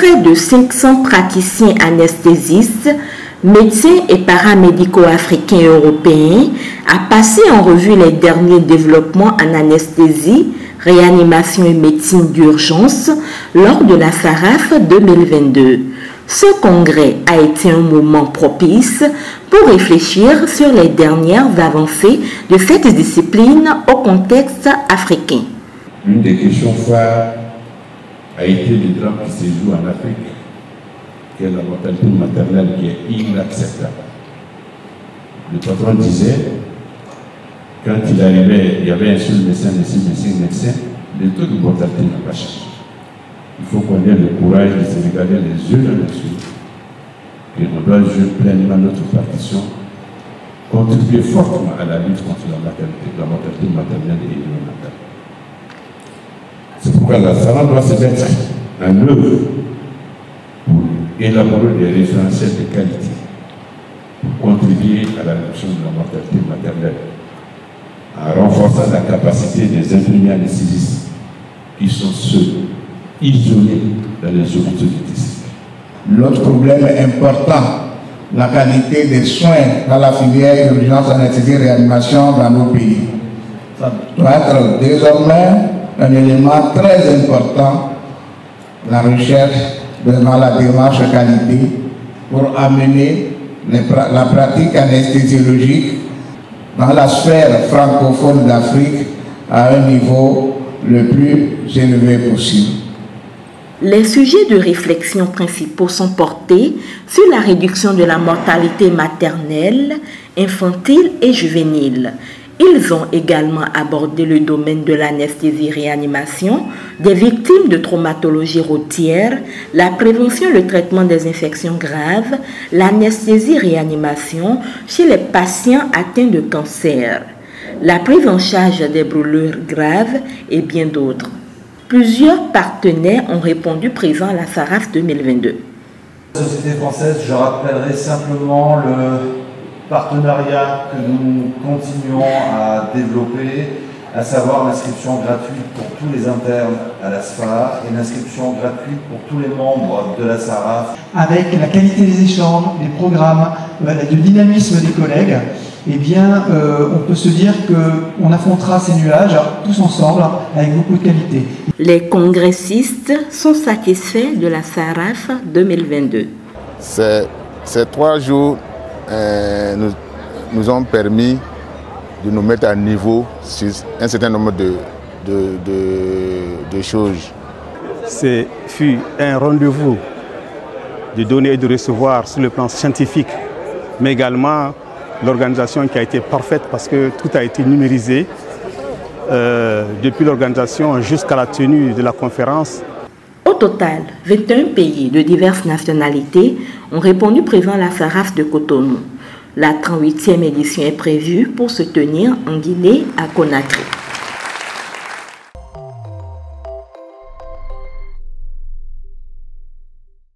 près de 500 praticiens anesthésistes, médecins et paramédicaux africains et européens a passé en revue les derniers développements en anesthésie, réanimation et médecine d'urgence lors de la SARAF 2022. Ce congrès a été un moment propice pour réfléchir sur les dernières avancées de cette discipline au contexte africain. Une des questions phares a été le drame qui se joue en Afrique, qui est la mortalité maternelle qui est inacceptable. Le patron disait, quand il arrivait, il y avait un seul médecin, le taux de mortalité n'a pas changé. Il faut qu'on ait le courage de se regarder les yeux dans les yeux, et on doit jouer pleinement notre partition, contribuer fortement à la lutte contre la mortalité maternelle et néonatale. C'est pourquoi la SARAF doit se mettre en œuvre pour élaborer des référentiels de qualité, pour contribuer à la réduction de la mortalité maternelle, en renforçant la capacité des infirmiers anesthésistes qui sont seuls, isolés dans les hôpitaux du district. L'autre problème important, la qualité des soins dans la filière urgence, anesthésie et réanimation dans nos pays. Ça doit être désormais un élément très important, la recherche dans la démarche qualité pour amener la pratique anesthésiologique dans la sphère francophone d'Afrique à un niveau le plus élevé possible. Les sujets de réflexion principaux sont portés sur la réduction de la mortalité maternelle, infantile et juvénile. Ils ont également abordé le domaine de l'anesthésie-réanimation, des victimes de traumatologie routière, la prévention et le traitement des infections graves, l'anesthésie-réanimation chez les patients atteints de cancer, la prise en charge des brûlures graves et bien d'autres. Plusieurs partenaires ont répondu présents à la SARAF 2022. La société française, je rappellerai simplement le partenariat que nous continuons à développer, à savoir l'inscription gratuite pour tous les internes à la SFAR et l'inscription gratuite pour tous les membres de la SARAF. Avec la qualité des échanges, des programmes, le dynamisme des collègues, eh bien, on peut se dire qu'on affrontera ces nuages tous ensemble avec beaucoup de qualité. Les congressistes sont satisfaits de la SARAF 2022. Ces 3 jours nous ont permis de nous mettre à niveau sur un certain nombre de choses. Ce fut un rendez-vous de donner et de recevoir sur le plan scientifique, mais également l'organisation qui a été parfaite parce que tout a été numérisé depuis l'organisation jusqu'à la tenue de la conférence. Au total, 21 pays de diverses nationalités ont répondu présent à la SARAF de Cotonou. La 38e édition est prévue pour se tenir en Guinée à Conakry.